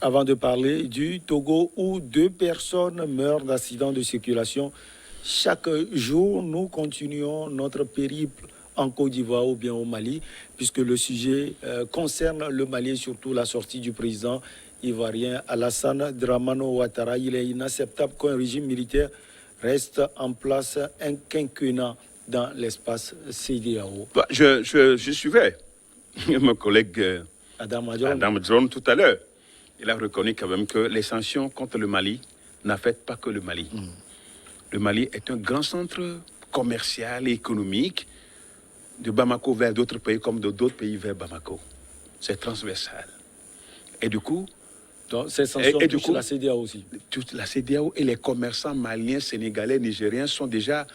avant de parler du Togo où 2 personnes meurent d'accidents de circulation. Chaque jour, nous continuons notre périple en Côte d'Ivoire ou bien au Mali, puisque le sujet concerne le Mali et surtout la sortie du président ivoirien Alassane Dramane Ouattara. Il est inacceptable qu'un régime militaire reste en place un quinquennat dans l'espace CEDEAO. Je suivais mon collègue Adam Adjron tout à l'heure. Il a reconnu quand même que les sanctions contre le Mali n'affectent pas que le Mali. Le Mali est un grand centre commercial et économique de Bamako vers d'autres pays comme de d'autres pays vers Bamako. C'est transversal. Et du coup... Donc, ces sanctions touchent la CEDEAO aussi. Toute la CEDEAO et les commerçants maliens, sénégalais, nigériens sont déjà...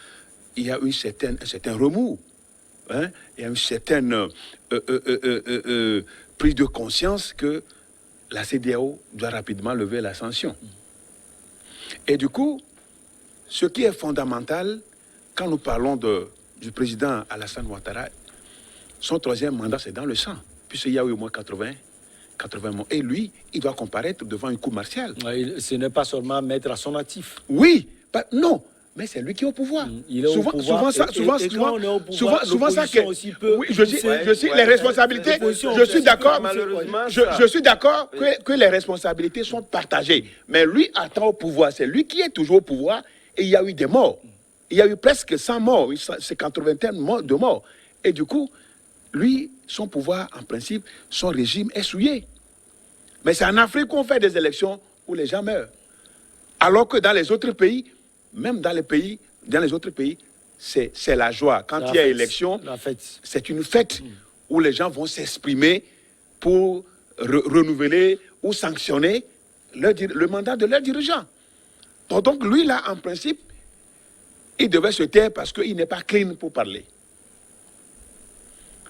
Il y a un certain remous. Hein? Il y a une certaine prise de conscience que la CEDEAO doit rapidement lever la sanction. Et du coup, ce qui est fondamental, quand nous parlons du président Alassane Ouattara, son 3e mandat, c'est dans le sang, puisqu'il y a eu au moins 80 mois. Et lui, il doit comparaître devant une cour martiale. Ce n'est pas seulement mettre à son actif. Oui, non. Mais c'est lui qui est au pouvoir. Il est au pouvoir. Souvent, ça que... Oui, je suis les responsabilités. Je suis d'accord. Je suis d'accord que les responsabilités sont partagées. Mais lui attend au pouvoir. C'est lui qui est toujours au pouvoir. Et il y a eu des morts. Il y a eu presque 100 morts. C'est 80 de morts. Et du coup, lui, son pouvoir, en principe, son régime est souillé. Mais c'est en Afrique qu'on fait des élections où les gens meurent. Alors que dans les autres pays, même dans les autres pays, c'est la joie. Quand il y a élection, c'est une fête où les gens vont s'exprimer pour renouveler ou sanctionner le mandat de leurs dirigeants. Donc lui, là, en principe, il devait se taire parce qu'il n'est pas clean pour parler.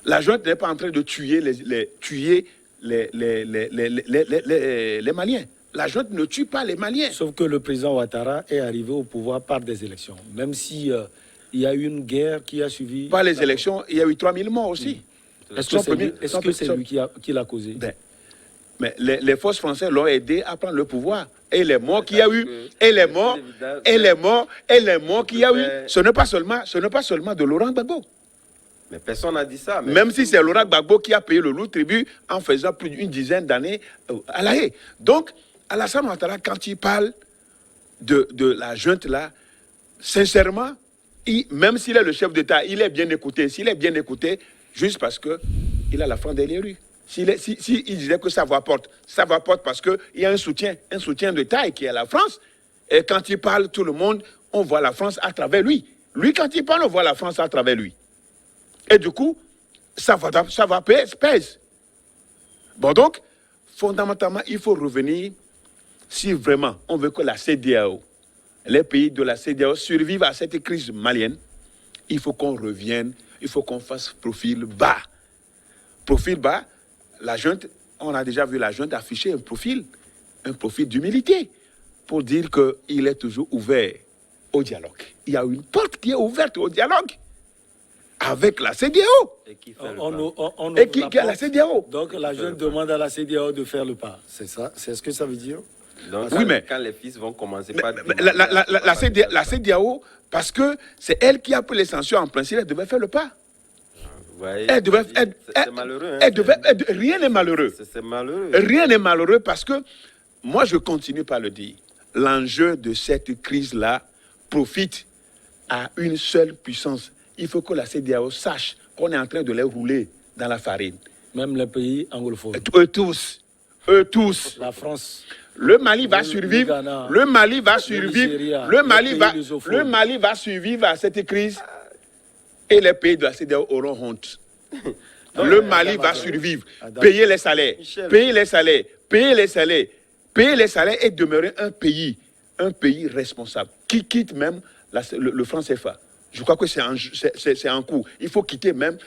La junte n'est pas en train de tuer les Maliens. La junte ne tue pas les Maliens. Sauf que le président Ouattara est arrivé au pouvoir par des élections. Même si il y a eu une guerre qui a suivi... Par les élections, il y a eu 3000 morts aussi. Est-ce que c'est lui qui l'a causé? Mais les forces françaises l'ont aidé à prendre le pouvoir. Et les morts qu'il y a eu, et les morts qu'il y a eu, ce n'est pas seulement de Laurent Gbagbo. Mais personne n'a dit ça. Même si c'est Laurent Gbagbo qui a payé le lourd tribut en faisant plus d'une dizaine d'années à La Haye. Donc, Alassane Ouattara, quand il parle de la junte là, sincèrement, même s'il est le chef d'État, il est bien écouté. S'il est bien écouté, juste parce qu'il a la France derrière lui. S'il disait que ça va porte parce qu'il y a un soutien de taille qui est la France. Et quand il parle, tout le monde, on voit la France à travers lui. Lui, quand il parle, on voit la France à travers lui. Et du coup, ça va pèse. Bon, donc, fondamentalement, il faut revenir, si vraiment on veut que la CEDEAO, les pays de la CEDEAO survivent à cette crise malienne, il faut qu'on revienne, il faut qu'on fasse profil bas. Profil bas, la junte, on a déjà vu la junte afficher un profil d'humilité pour dire qu'il est toujours ouvert au dialogue. Il y a une porte qui est ouverte au dialogue avec la CEDEAO. Et qui fait la CEDEAO. Donc la jeune demande à la CEDEAO de faire le pas. C'est ça? C'est ce que ça veut dire? Donc, oui, mais quand les fils vont commencer par... la CEDEAO, parce que c'est elle qui a pris les sanctions, en principe, elle devait faire le pas. C'est malheureux. Hein, rien n'est malheureux. C'est malheureux. Rien n'est malheureux parce que, moi je continue par le dire, l'enjeu de cette crise-là profite à une seule puissance. Il faut que la CEDEAO sache qu'on est en train de les rouler dans la farine. Même les pays anglophones. Eux tous. La France. Le Mali va survivre. Ghana, le Mali va survivre. Nigeria, le Mali va survivre à cette crise. Et les pays de la CEDEAO auront honte. Le Mali va survivre. Payer les salaires. Payer les salaires et demeurer un pays responsable. Qui quitte même le franc CFA. Je crois que c'est en cours. Il faut quitter même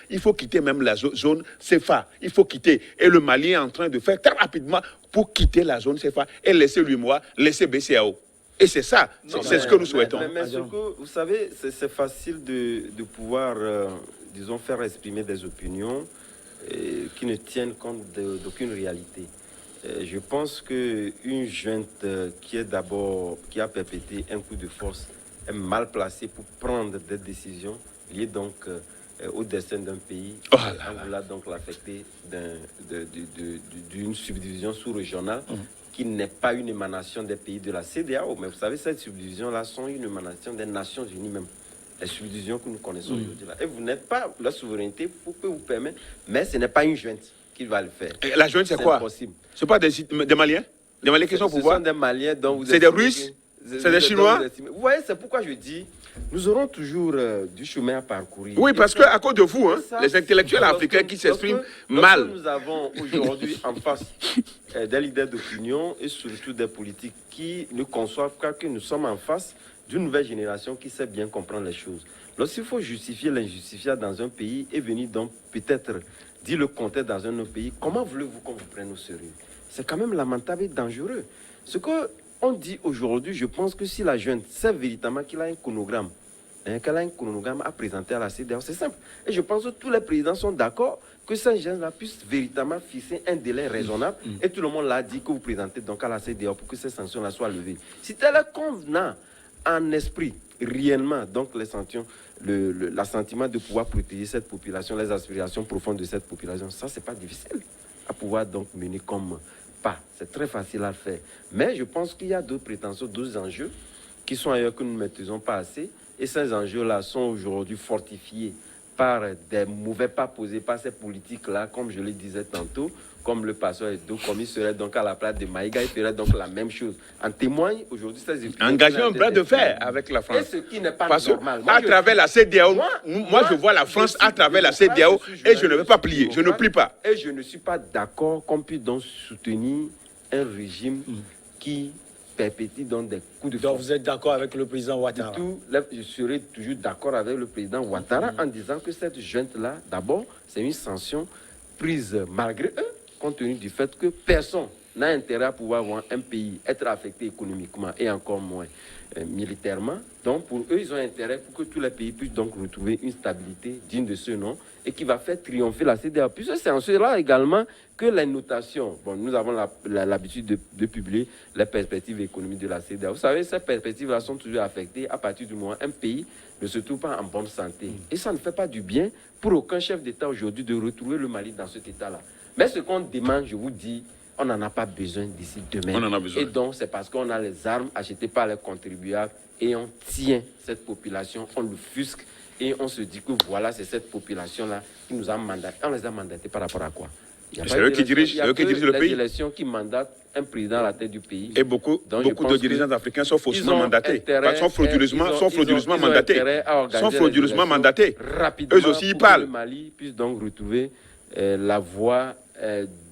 la zone CFA. Il faut quitter. Et le Mali est en train de faire très rapidement pour quitter la zone CFA et laisser l'UEMOA, laisser BCAO. Et c'est ça, c'est ce que nous souhaitons. Mais vous savez, c'est facile de pouvoir, disons, faire exprimer des opinions qui ne tiennent compte d'aucune réalité. Je pense qu'une junte qui a perpétré un coup de force est mal placée pour prendre des décisions liées donc au destin d'un pays. Oh là là. On voulait donc l'affecter d'une subdivision sous-régionale qui n'est pas une émanation des pays de la CEDEAO. Mais vous savez, cette subdivision-là sont une émanation des Nations Unies même. Les subdivisions que nous connaissons aujourd'hui là. Et vous n'êtes pas, la souveraineté peut vous permettre, mais ce n'est pas une junte qui va le faire. Et la junte, c'est quoi? Impossible. C'est pas des Maliens? Des Maliens qui sont au pouvoir? Ce sont des Maliens dont vous C'est des Russes? C'est des Chinois? Vous voyez, c'est pourquoi je dis, nous aurons toujours du chemin à parcourir. Oui, parce qu'à cause de vous, hein, les intellectuels africains qui s'expriment mal. Nous avons aujourd'hui en face des leaders d'opinion et surtout des politiques qui ne conçoivent pas que nous sommes en face d'une nouvelle génération qui sait bien comprendre les choses. Lorsqu'il faut justifier l'injustifiable dans un pays et venir donc peut-être dire le contraire dans un autre pays, comment voulez-vous qu'on vous prenne au sérieux? C'est quand même lamentable et dangereux. Ce qu'on dit aujourd'hui, je pense que si la jeune sait véritablement qu'il a un chronogramme, qu'elle a un chronogramme à présenter à la CEDEAO, c'est simple. Et je pense que tous les présidents sont d'accord que ces jeunes-là puissent véritablement fixer un délai raisonnable. Et tout le monde l'a dit que vous présentez donc à la CEDEAO pour que ces sanctions-là soient levées. Si tel est convenant en esprit, réellement, donc l'assentiment de pouvoir protéger cette population, les aspirations profondes de cette population, ça, c'est pas difficile à pouvoir donc mener comme pas. C'est très facile à le faire. Mais je pense qu'il y a d'autres prétentions, d'autres enjeux qui sont ailleurs que nous ne maîtrisons pas assez. Et ces enjeux-là sont aujourd'hui fortifiés par des mauvais pas posés par ces politiques-là, comme je le disais tantôt, comme le passeur Edo, comme il serait donc à la place de Maïga, il ferait donc la même chose. En témoigne aujourd'hui ces engager un bras de fer avec la France. Et ce qui n'est pas parce normal. À travers la CEDEAO, moi je vois la France à travers la CEDEAO et je ne vais pas plier, je ne plie pas. Et je ne suis pas d'accord qu'on puisse donc soutenir un régime qui perpétue donc des coups de force. Donc vous êtes d'accord avec le président Ouattara? Je serai toujours d'accord avec le président Ouattara en disant que cette junte-là, d'abord, c'est une sanction prise malgré eux, compte tenu du fait que personne n'a intérêt à pouvoir voir un pays être affecté économiquement et encore moins militairement. Donc pour eux, ils ont intérêt pour que tous les pays puissent donc retrouver une stabilité digne de ce nom et qui va faire triompher la CEDEAO. Puisque c'est en cela également que les notations, bon, nous avons l'habitude de publier les perspectives économiques de la CEDEAO. Vous savez, ces perspectives-là sont toujours affectées à partir du moment où un pays ne se trouve pas en bonne santé. Et ça ne fait pas du bien pour aucun chef d'État aujourd'hui de retrouver le Mali dans cet état-là. Mais ce qu'on demande, je vous dis, on n'en a pas besoin d'ici demain. On en a besoin. Et donc, c'est parce qu'on a les armes achetées par les contribuables et on tient cette population, on l'offusque et on se dit que voilà, c'est cette population-là qui nous a mandaté. On les a mandatés par rapport à quoi? C'est eux qui dirigent le pays. Les élections qui mandatent un président à la tête du pays. Et beaucoup de dirigeants africains sont faussement mandatés. Sont frauduleusement mandatés. Sont frauduleusement mandatés. Rapidement, eux aussi, ils parlent. Que le Mali puisse donc retrouver la voie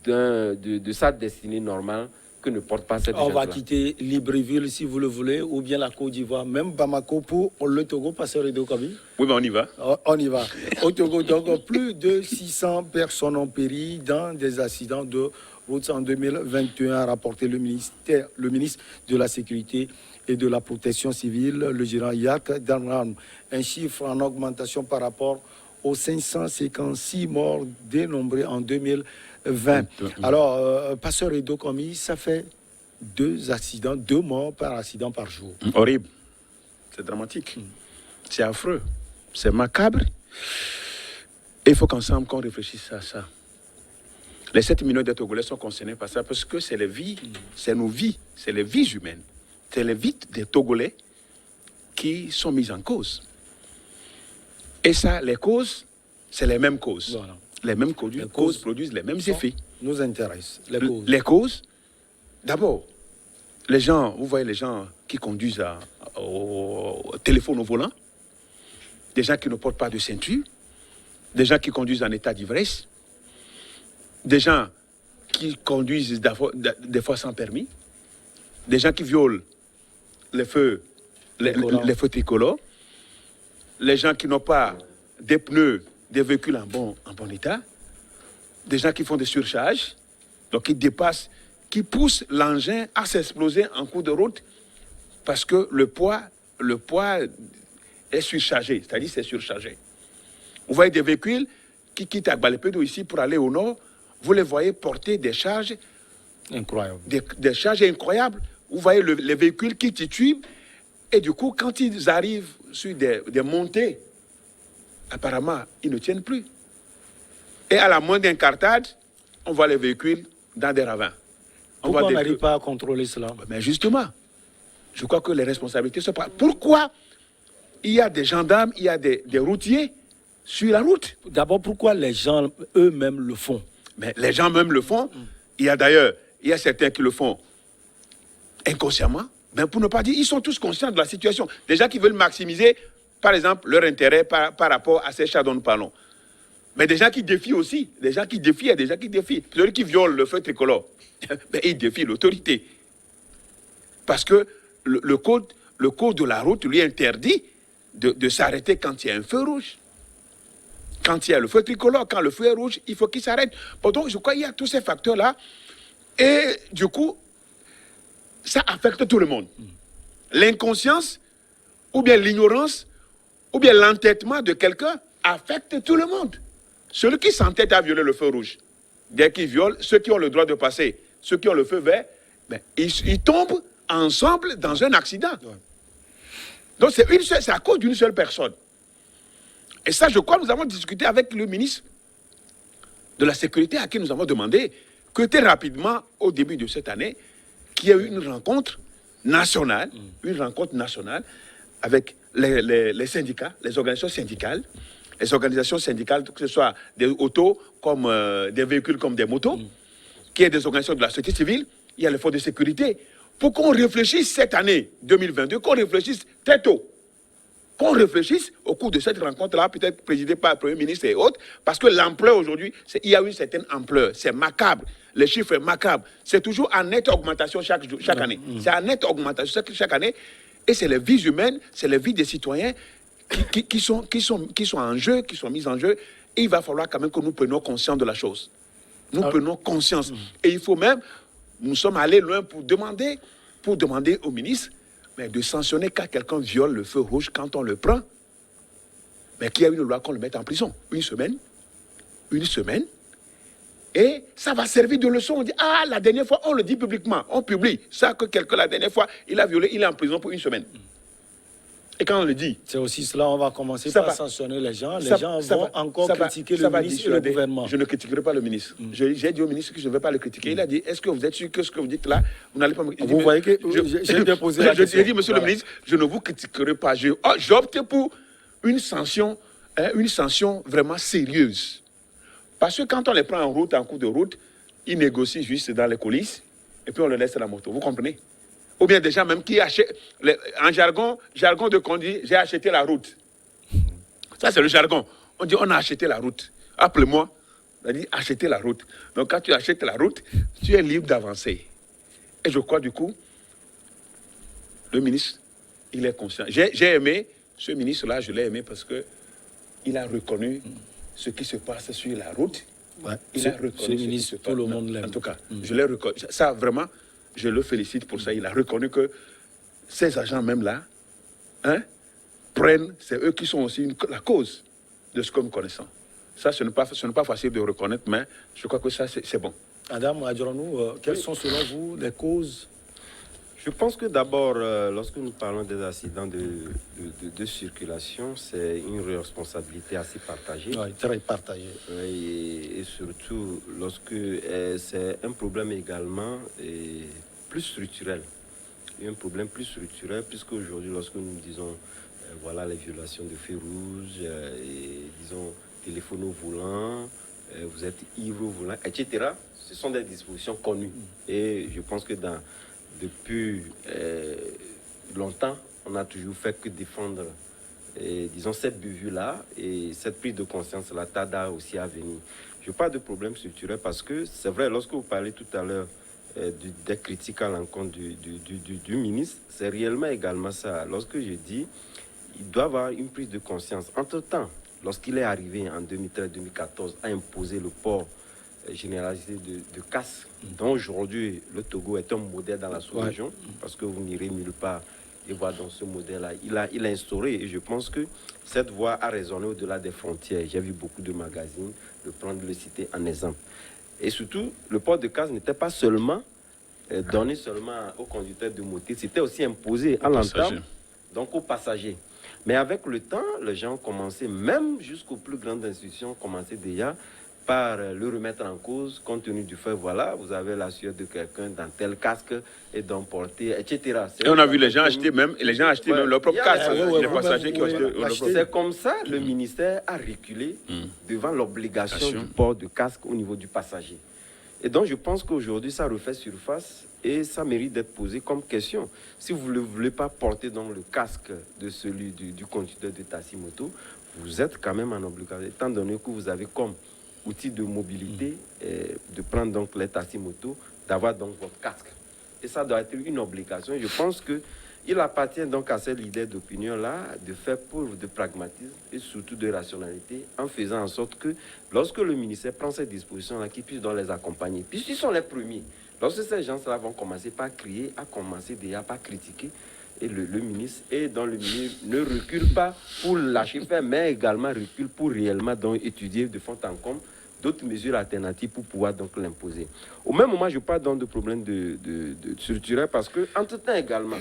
de sa destinée normale que ne porte pas cette On va junte-là. quitter Libreville si vous le voulez, ou bien la Côte d'Ivoire, même Bamako pour le Togo, Passeur Edo Kabi. Oui, mais on y va. On y va. Au Togo, donc, plus de 600 personnes ont péri dans des accidents de route en 2021, a rapporté le ministre de la Sécurité et de la Protection civile, le gérant Yak Damran. Un chiffre en augmentation par rapport aux 556 morts dénombrés en 2020. Alors, Passeur Edo Komi, ça fait 2 morts par accident par jour. Horrible. C'est dramatique. C'est affreux. C'est macabre. Et il faut qu'ensemble qu'on réfléchisse à ça. Les 7 millions de Togolais sont concernés par ça parce que c'est les vies, c'est nos vies, c'est les vies humaines. C'est les vies des Togolais qui sont mises en cause. Et ça, les causes, c'est les mêmes causes. Voilà. Les mêmes causes produisent les mêmes effets. Nous intéressent, les causes. Les causes, d'abord, les gens, vous voyez les gens qui conduisent au téléphone au volant, des gens qui ne portent pas de ceinture, des gens qui conduisent en état d'ivresse, des gens qui conduisent des fois sans permis, des gens qui violent les feux tricolores, les gens qui n'ont pas des pneus, des véhicules en bon état, des gens qui font des surcharges, donc qui dépassent, qui poussent l'engin à s'exploser en cours de route parce que le poids est surchargé, c'est-à-dire c'est surchargé. Vous voyez des véhicules qui quittent Agbalepédo ici pour aller au nord, vous les voyez porter des charges Incroyable. Des charges incroyables. Vous voyez les véhicules qui titubent. Et du coup, quand ils arrivent sur des montées, apparemment, ils ne tiennent plus. Et à la moindre incartade, on voit les véhicules dans des ravins. Pourquoi on n'arrive pas à contrôler cela? Mais justement, je crois que les responsabilités sont pas... Pourquoi il y a des gendarmes, il y a des routiers sur la route? D'abord, pourquoi les gens eux-mêmes le font? Mais les gens même le font. Il y a certains qui le font inconsciemment. Mais pour ne pas dire, ils sont tous conscients de la situation. Des gens qui veulent maximiser, par exemple, leur intérêt par rapport à ces chats dont nous parlons. Mais des gens qui défient aussi. Des gens qui défient, il y a des gens qui défient. Celui qui viole le feu tricolore, mais il défie l'autorité. Parce que le code de la route lui interdit de s'arrêter quand il y a un feu rouge. Quand il y a le feu tricolore, quand le feu est rouge, il faut qu'il s'arrête. Donc, je crois qu'il y a tous ces facteurs-là. Et du coup, ça affecte tout le monde. L'inconscience, ou bien l'ignorance, ou bien l'entêtement de quelqu'un affecte tout le monde. Celui qui s'entête à violer le feu rouge, dès qu'il viole, ceux qui ont le droit de passer, ceux qui ont le feu vert, ben, ils tombent ensemble dans un accident. Ouais. Donc c'est à cause d'une seule personne. Et ça, je crois, nous avons discuté avec le ministre de la Sécurité à qui nous avons demandé que très rapidement, au début de cette année, qu'il y ait eu une rencontre nationale, avec les syndicats, les organisations syndicales, que ce soit des autos comme des véhicules comme des motos, qu'il y ait des organisations de la société civile, il y a les forces de sécurité, pour qu'on réfléchisse cette année 2022, qu'on réfléchisse très tôt, qu'on réfléchisse au cours de cette rencontre-là, peut-être présidée par le Premier ministre et autres, parce que l'ampleur aujourd'hui, il y a une certaine ampleur, c'est macabre, les chiffres sont macabres, c'est toujours en nette augmentation chaque année, c'est en nette augmentation chaque année, et c'est les vies humaines, c'est les vies des citoyens qui sont en jeu, qui sont mises en jeu, et il va falloir quand même que nous prenions conscience de la chose. Nous prenons conscience. Et il faut même, nous sommes allés loin pour demander au ministre de sanctionner quand quelqu'un viole le feu rouge quand on le prend. Mais qu'il y a une loi qu'on le mette en prison. Une semaine. Et ça va servir de leçon. On dit, la dernière fois, on le dit publiquement, on publie. Ça que quelqu'un, la dernière fois, il a violé, il est en prison pour une semaine. Et quand on le dit... C'est aussi cela, on va commencer par sanctionner les gens. Les gens vont encore critiquer le ministre et le gouvernement. Je ne critiquerai pas le ministre. J'ai dit au ministre que je ne vais pas le critiquer. Il a dit, est-ce que vous êtes sûr que ce que vous dites là, vous n'allez pas me... Vous voyez que j'ai déposé la question. J'ai dit, monsieur le ministre, je ne vous critiquerai pas. J'opte pour une sanction vraiment sérieuse. Parce que quand on les prend en route, en cours de route, ils négocient juste dans les coulisses et puis on les laisse à la moto. Vous comprenez? Ou bien des gens même qui achètent, en jargon de conduite, j'ai acheté la route. Ça, c'est le jargon. On dit, on a acheté la route. Appelle-moi. On a dit, acheter la route. Donc, quand tu achètes la route, tu es libre d'avancer. Et je crois, du coup, le ministre, il est conscient. J'ai aimé, ce ministre-là, je l'ai aimé parce qu'il a reconnu ce qui se passe sur la route. Ouais, il a reconnu ce ministre, tout le monde l'aime. En tout cas, je l'ai reconnu. Ça, vraiment... Je le félicite pour ça. Il a reconnu que ces agents même là, c'est eux qui sont aussi la cause de ce que nous connaissons. Ça, ce n'est pas facile de reconnaître, mais je crois que ça, c'est bon. Adam Adjaranou, quelles sont selon vous les causes? Je pense que d'abord, lorsque nous parlons des accidents de circulation, c'est une responsabilité assez partagée. Oui, très partagée. Et surtout, lorsque c'est un problème également plus structurel. Il y a un problème plus structurel, puisque aujourd'hui, lorsque nous disons, voilà les violations de feux rouges, disons, téléphone au volant, vous êtes ivre au volant, etc., ce sont des dispositions connues. Et je pense que depuis longtemps, on n'a toujours fait que défendre, disons, cette vue-là et cette prise de conscience-là tarda aussi à venir. Je parle de problème structurel parce que c'est vrai, lorsque vous parlez tout à l'heure des critiques à l'encontre du ministre, c'est réellement également ça. Lorsque je dis, il doit avoir une prise de conscience. Entre-temps, lorsqu'il est arrivé en 2013-2014 à imposer le port généralisé de casque, dont aujourd'hui le Togo est un modèle dans la sous-région, parce que vous n'irez nulle part et voir dans ce modèle-là. Il a instauré, et je pense que cette voie a résonné au-delà des frontières. J'ai vu beaucoup de magazines, de le citer en exemple. Et surtout, le port de casque n'était pas seulement donné seulement aux conducteurs de moto, c'était aussi imposé à l'entame, donc aux passagers. Mais avec le temps, les gens ont commencé, même jusqu'aux plus grandes institutions, ont commencé déjà par le remettre en cause, compte tenu du fait, voilà, vous avez la sueur de quelqu'un dans tel casque et d'emporter, etc. Et on a vu les gens acheter même, même leur propre casque, les passagers qui ont acheté. C'est comme ça, le ministère a reculé devant l'obligation du port de casque au niveau du passager. Et donc, je pense qu'aujourd'hui, ça refait surface et ça mérite d'être posé comme question. Si vous ne voulez pas porter donc le casque de celui du conducteur de taxi-moto, vous êtes quand même en obligation, étant donné que vous avez comme outil de mobilité de prendre donc les taxi-motos, d'avoir donc votre casque. Et ça doit être une obligation. Je pense qu'il appartient donc à ces leaders d'opinion-là de faire preuve de pragmatisme et surtout de rationalité en faisant en sorte que lorsque le ministère prend ces dispositions-là, qu'ils puissent donc les accompagner. Puisqu'ils sont les premiers. Lorsque ces gens-là vont commencer par crier, à commencer déjà par critiquer, et le ministre, et dans le ministre ne recule pas pour lâcher faire, mais également recule pour réellement donc étudier de fond en comble d'autres mesures alternatives pour pouvoir donc l'imposer. Au même moment, je parle donc de problèmes de structurels parce que, entre-temps également,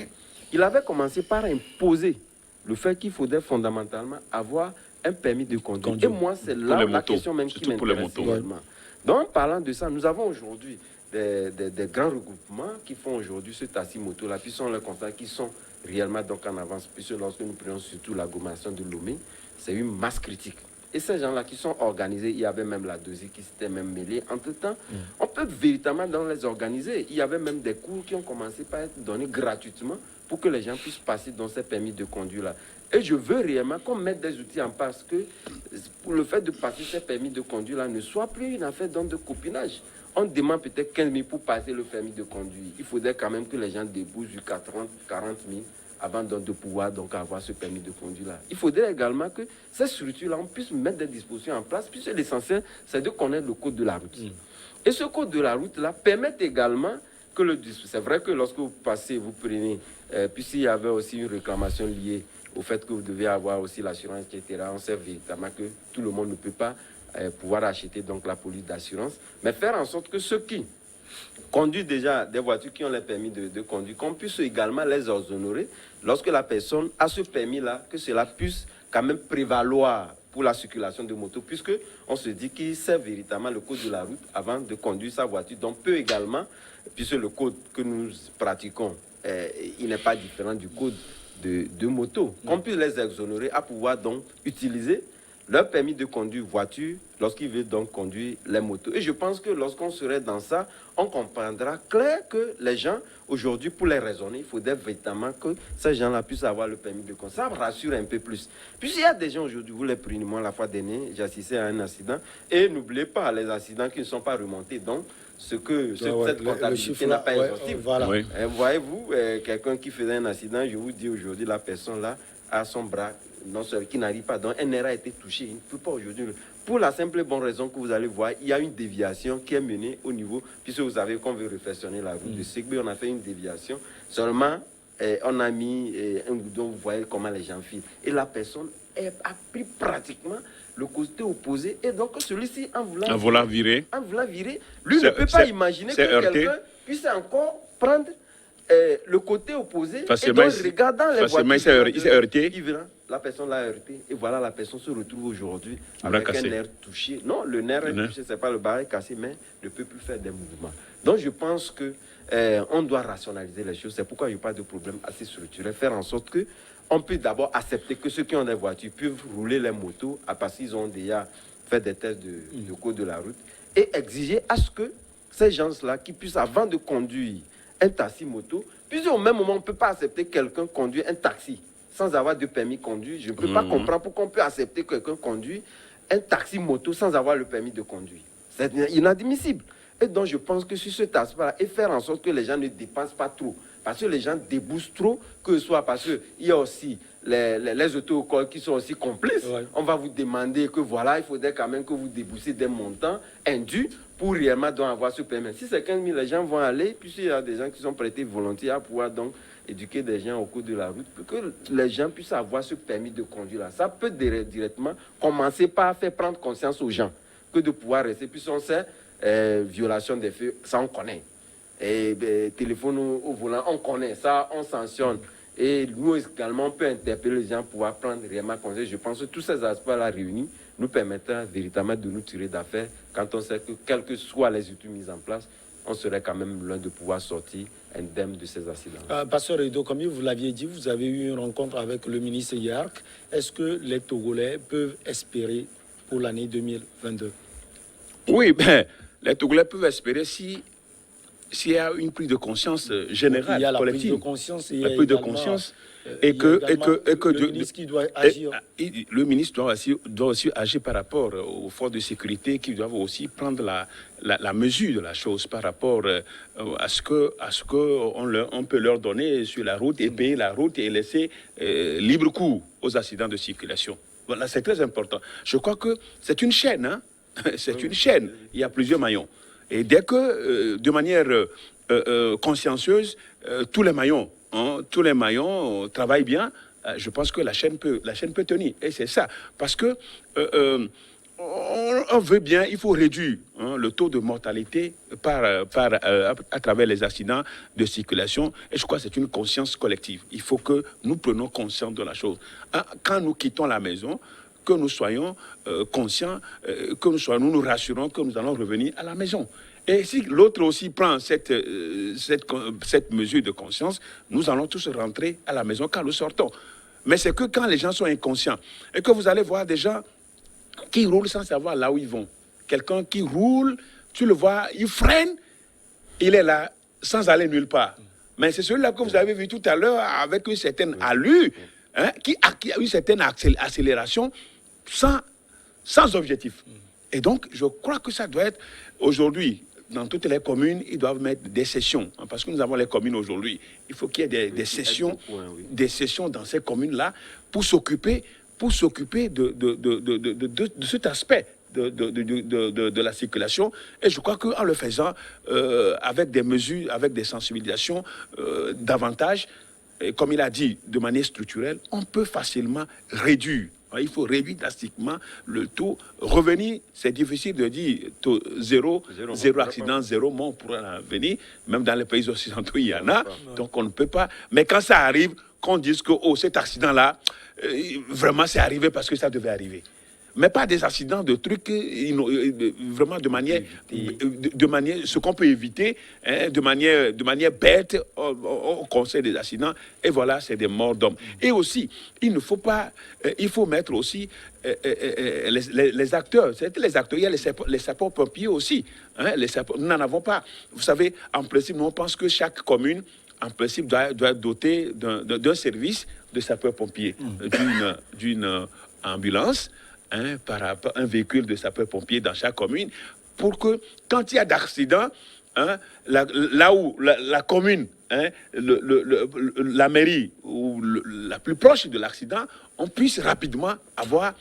il avait commencé par imposer le fait qu'il faudrait fondamentalement avoir un permis de conduire. Et moi, c'est là la question même qui m'intéresse également. Donc, en parlant de ça, nous avons aujourd'hui des grands regroupements qui font aujourd'hui ce taxi-moto-là, puis sont les constats qui sont réellement donc en avance, puisque lorsque nous prenons surtout l'agglomération de Lomé, c'est une masse critique. Et ces gens-là qui sont organisés, il y avait même la DOSI qui s'était même mêlée. Entre-temps, on peut véritablement dans les organiser. Il y avait même des cours qui ont commencé par être donnés gratuitement pour que les gens puissent passer dans ces permis de conduire-là. Et je veux réellement qu'on mette des outils en place que pour le fait de passer ces permis de conduire-là ne soit plus une affaire de copinage. On demande peut-être 15 000 pour passer le permis de conduire. Il faudrait quand même que les gens débouchent jusqu'à 30, 40 000 avant donc de pouvoir donc avoir ce permis de conduire-là. Il faudrait également que ces structures-là, on puisse mettre des dispositions en place, puisque l'essentiel, c'est de connaître le code de la route. Et ce code de la route-là permet également que c'est vrai que lorsque vous passez, vous prenez, puisqu'il y avait aussi une réclamation liée au fait que vous devez avoir aussi l'assurance, etc., on sait véritablement que tout le monde ne peut pas pouvoir acheter donc la police d'assurance, mais faire en sorte que ceux qui conduisent déjà des voitures qui ont les permis de conduire, qu'on puisse également les exonérer lorsque la personne a ce permis-là, que cela puisse quand même prévaloir pour la circulation de motos, puisque on se dit qu'il sait véritablement le code de la route avant de conduire sa voiture. Donc peut également, puisque le code que nous pratiquons, il n'est pas différent du code de moto, qu'on puisse les exonérer à pouvoir donc utiliser leur permis de conduire voiture lorsqu'ils veulent donc conduire les motos. Et je pense que lorsqu'on serait dans ça, on comprendra clair que les gens, aujourd'hui, pour les raisonner, il faudrait véritablement que ces gens-là puissent avoir le permis de conduire. Ça rassure un peu plus. Puisqu'il y a des gens aujourd'hui, vous les prenez, moi la fois dernière, j'assistais à un accident, et n'oubliez pas les accidents qui ne sont pas remontés. Donc, cette comptabilité n'a pas exhaustive. Voyez-vous, quelqu'un qui faisait un accident, je vous dis aujourd'hui, la personne là a son bras non seulement qui n'arrive pas, donc un nerf a été touché. Il ne peut pas aujourd'hui. Pour la simple et bonne raison que vous allez voir, il y a une déviation qui est menée au niveau, puisque vous savez qu'on veut réfectionner la route de Segbe, on a fait une déviation. Seulement, on a mis un goudron, vous voyez comment les gens filent. Et la personne a pris pratiquement le côté opposé. Et donc, celui-ci, en voulant virer, lui ne peut pas imaginer que quelqu'un puisse encore prendre le côté opposé. Et donc, regardant les voitures, il s'est heurté. La personne l'a heurté. Et voilà, la personne se retrouve aujourd'hui avec un nerf touché. Non, le nerf est touché, c'est pas le barré cassé, mais ne peut plus faire des mouvements. Donc, je pense que on doit rationaliser les choses. C'est pourquoi il n'y a pas de problème assez structuré. Faire en sorte que on peut d'abord accepter que ceux qui ont des voitures peuvent rouler les motos parce qu'ils ont déjà fait des tests de code de la route et exiger à ce que ces gens-là qui puissent, avant de conduire un taxi-moto, puisqu'au même moment, on ne peut pas accepter quelqu'un conduire un taxi sans avoir de permis de conduire. Je ne peux pas comprendre pourquoi on peut accepter quelqu'un conduire un taxi-moto sans avoir le permis de conduire. C'est inadmissible. Et donc, je pense que sur cet aspect-là, et faire en sorte que les gens ne dépensent pas trop. Parce que les gens déboussent trop, que ce soit parce qu'il y a aussi les auto-écoles qui sont aussi complices. Ouais. On va vous demander que voilà, il faudrait quand même que vous déboussiez des montants indus pour réellement donc avoir ce permis. Si c'est 15 000, les gens vont aller, puisqu'il y a des gens qui sont prêtés volontiers à pouvoir donc éduquer des gens au cours de la route, pour que les gens puissent avoir ce permis de conduire-là. Ça peut directement commencer par faire prendre conscience aux gens que de pouvoir rester, puisqu'on sait, violation des feux, ça on connaît. téléphone au volant, on connaît ça, on sanctionne. Et nous également, on peut interpeller les gens pour pouvoir prendre réellement conseil. Je pense que tous ces aspects-là réunis nous permettent véritablement de nous tirer d'affaire quand on sait que, quels que soient les outils mis en place, on serait quand même loin de pouvoir sortir indemne de ces accidents. Pasteur Edo, comme vous l'aviez dit, vous avez eu une rencontre avec le ministre Yark. Est-ce que les Togolais peuvent espérer pour l'année 2022? Oui, ben, les Togolais peuvent espérer s'il y a une prise de conscience générale, il y a la collective. prise de conscience, il y a La prise de également, conscience. Et le ministre qui doit agir. Le ministre doit aussi agir par rapport aux forces de sécurité qui doivent aussi prendre la mesure de la chose par rapport à ce qu'on peut leur donner sur la route et payer la route et laisser libre cours aux accidents de circulation. Voilà, c'est très important. Je crois que c'est une chaîne, hein? C'est une chaîne. Il y a plusieurs maillons. Et dès que, de manière consciencieuse, tous les maillons travaillent bien, je pense que la chaîne peut tenir. Et c'est ça. Parce que on veut bien, il faut réduire le taux de mortalité à travers les accidents de circulation. Et je crois que c'est une conscience collective. Il faut que nous prenions conscience de la chose. Quand nous quittons la maison, que nous soyons conscients, que nous rassurons que nous allons revenir à la maison. Et si l'autre aussi prend cette mesure de conscience, nous allons tous rentrer à la maison quand nous sortons. Mais c'est que quand les gens sont inconscients et que vous allez voir des gens qui roulent sans savoir là où ils vont. Quelqu'un qui roule, tu le vois, il freine, il est là sans aller nulle part. Mais c'est celui-là que vous avez vu tout à l'heure avec une certaine allure, hein, qui a une certaine accélération sans objectif. Et donc, je crois que ça doit être aujourd'hui. Dans toutes les communes, ils doivent mettre des sessions. Parce que nous avons les communes aujourd'hui. Il faut qu'il y ait des sessions, des sessions dans ces communes-là pour s'occuper de cet aspect de la circulation. Et je crois qu'en le faisant, avec des mesures, avec des sensibilisations davantage, et comme il a dit, de manière structurelle, on peut facilement réduire. Il faut réduire drastiquement le taux. Revenir, c'est difficile de dire taux zéro accident, zéro mort pour venir. Même dans les pays occidentaux, il y en a. Donc on ne peut pas. Mais quand ça arrive, qu'on dise que cet accident-là, vraiment c'est arrivé parce que ça devait arriver. Mais pas des accidents de trucs vraiment de manière ce qu'on peut éviter, hein, de manière bête, on conseille des accidents, et voilà, c'est des morts d'hommes. Et aussi, il faut mettre aussi les acteurs, les acteurs, il y a les sapeurs-pompiers aussi, hein, nous n'en avons pas. Vous savez, en principe, nous on pense que chaque commune, en principe, doit être dotée d'un service de sapeurs-pompiers, d'une ambulance, par rapport à un véhicule de sapeur-pompier dans chaque commune, pour que quand il y a d'accident, là où la commune, la mairie ou la plus proche de l'accident, on puisse rapidement avoir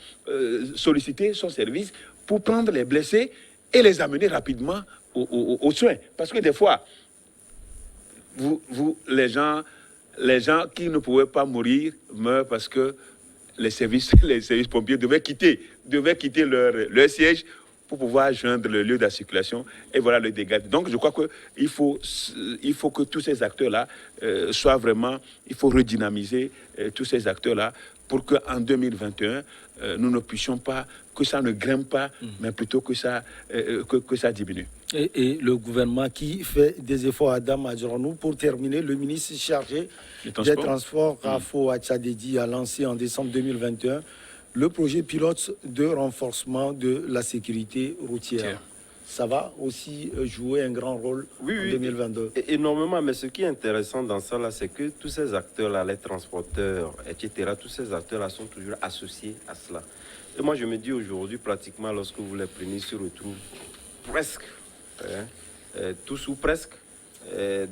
sollicité son service pour prendre les blessés et les amener rapidement aux soins. Parce que des fois, les gens qui ne pouvaient pas mourir meurent parce que les services pompiers devaient quitter leur siège pour pouvoir joindre le lieu de la circulation, et voilà le dégât. Donc je crois qu'il faut que tous ces acteurs-là soient vraiment, il faut redynamiser tous ces acteurs-là pour qu'en 2021, nous ne puissions pas, que ça ne grimpe pas, mais plutôt que ça diminue. Et le gouvernement qui fait des efforts à Damadjornou. Pour terminer, le ministre chargé des Transports, Rafo Atchadedi, a lancé en décembre 2021 le projet pilote de renforcement de la sécurité routière. Ça va aussi jouer un grand rôle en 2022. Énormément, mais ce qui est intéressant dans ça, là, c'est que tous ces acteurs-là, les transporteurs, etc., tous ces acteurs-là sont toujours associés à cela. Et moi, je me dis aujourd'hui, pratiquement, lorsque vous les prenez, se retrouvent presque, tous ou presque,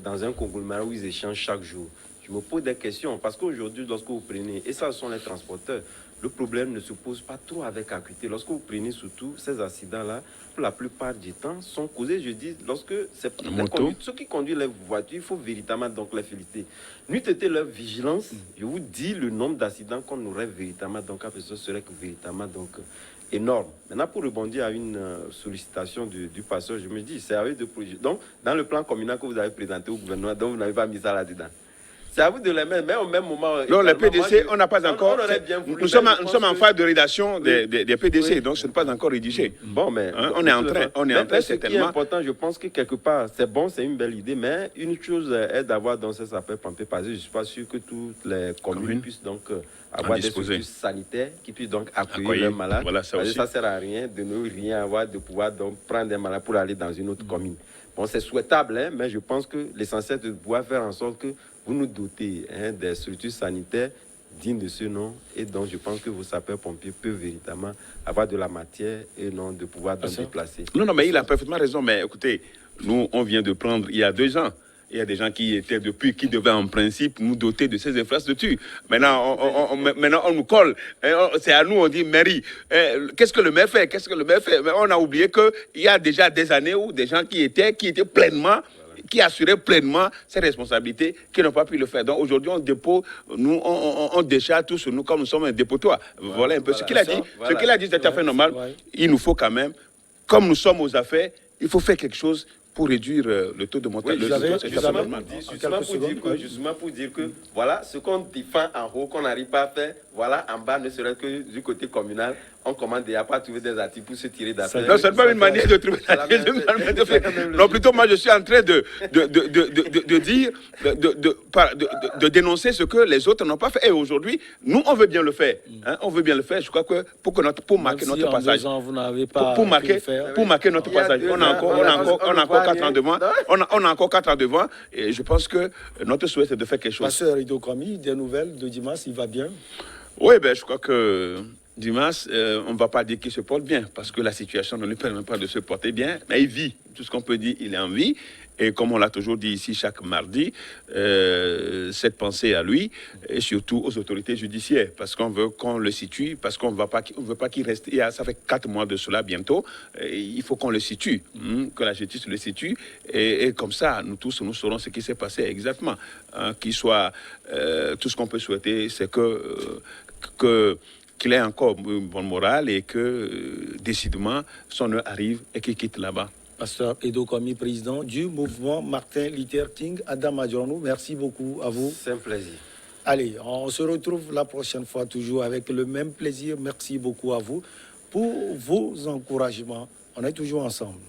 dans un conglomérat où ils échangent chaque jour. Je me pose des questions, parce qu'aujourd'hui, lorsque vous prenez, et ça, ce sont les transporteurs, le problème ne se pose pas trop avec acuité. Lorsque vous prenez surtout ces accidents-là, pour la plupart du temps, sont causés, je dis, lorsque c'est ceux qui conduisent les voitures, il faut véritablement donc les féliciter. N'eût été leur vigilance, je vous dis le nombre d'accidents qu'on aurait véritablement, donc ce serait que véritablement donc énorme. Maintenant, pour rebondir à une sollicitation du pasteur, je me dis, c'est à eux de projet. Donc, dans le plan communal que vous avez présenté au gouvernement, donc vous n'avez pas mis ça là-dedans. C'est à vous de les mettre, mais au même moment... Non, les PDC, on n'a pas encore... Nous sommes en phase de rédaction des PDC, oui. Donc ce n'est pas encore rédigé. Bon, mais... Hein, on est en train, certainement... Ce qui est certainement... important, je pense que quelque part, c'est bon, c'est une belle idée, mais une chose est d'avoir dans ces sapeurs-pompiers, parce que je ne suis pas sûr que toutes les communes puissent donc avoir des structures sanitaires qui puissent donc accueillir leurs malades. Voilà, ça aussi. Ça ne sert à rien de ne rien avoir, de pouvoir donc prendre des malades pour aller dans une autre commune. Bon, c'est souhaitable, hein, mais je pense que l'essentiel est de pouvoir faire en sorte que vous nous dotez des structures sanitaires dignes de ce nom, et donc je pense que vos sapeurs-pompiers peuvent véritablement avoir de la matière et non de pouvoir donc déplacer. Non, mais il a parfaitement raison, mais écoutez, nous, on vient de prendre, il y a 2 ans, il y a des gens qui étaient qui devaient en principe nous doter de ces infrastructures. Maintenant, on nous colle. C'est à nous, on dit, mairie, qu'est-ce que le maire fait? Qu'est-ce que le maire fait? Mais on a oublié qu'il y a déjà des années où des gens qui étaient pleinement, qui assuraient pleinement ces responsabilités, qui n'ont pas pu le faire. Donc aujourd'hui, on décharge tout sur nous comme nous sommes un dépotoir. Voilà un peu ce qu'il a dit. Ce qu'il a dit, c'est tout à fait normal. Il nous faut quand même, comme nous sommes aux affaires, il faut faire quelque chose pour réduire le taux de mortalité. Justement pour dire que voilà, ce qu'on défend en haut, qu'on n'arrive pas à faire, voilà, en bas, ne serait que du côté communal, on commande et à pas trouver des articles pour se tirer d'affaire. Non, ce n'est pas une manière de trouver de faire. Non, plutôt, moi, je suis en train de dire, de dénoncer ce que les autres n'ont pas fait. Et aujourd'hui, nous, on veut bien le faire. Hein, on veut bien le faire. Je crois que pour marquer notre passage. Pour marquer notre passage. On a encore 4 ans devant. On a encore 4 ans devant. Et je pense que notre souhait, c'est de faire quelque chose. Pasteur Ido Kwame, des nouvelles de Dimas, il va bien? Oui, je crois que Dimas, on ne va pas dire qu'il se porte bien, parce que la situation ne lui permet pas de se porter bien, mais il vit. Tout ce qu'on peut dire, il est en vie. Et comme on l'a toujours dit ici chaque mardi, cette pensée à lui, et surtout aux autorités judiciaires, parce qu'on veut qu'on le situe, parce qu'on ne veut pas qu'il reste. Ça fait 4 mois de cela bientôt. Il faut qu'on le situe, que la justice le situe, et comme ça, nous tous, nous saurons ce qui s'est passé exactement. Qu'il soit, tout ce qu'on peut souhaiter, c'est qu'il ait encore une bonne morale et que, décidément, son heure arrive et qu'il quitte là-bas. Pasteur Ido Kwame, président du mouvement Martin Luther King, Adam Adjornou, merci beaucoup à vous. C'est un plaisir. Allez, on se retrouve la prochaine fois, toujours avec le même plaisir. Merci beaucoup à vous pour vos encouragements. On est toujours ensemble.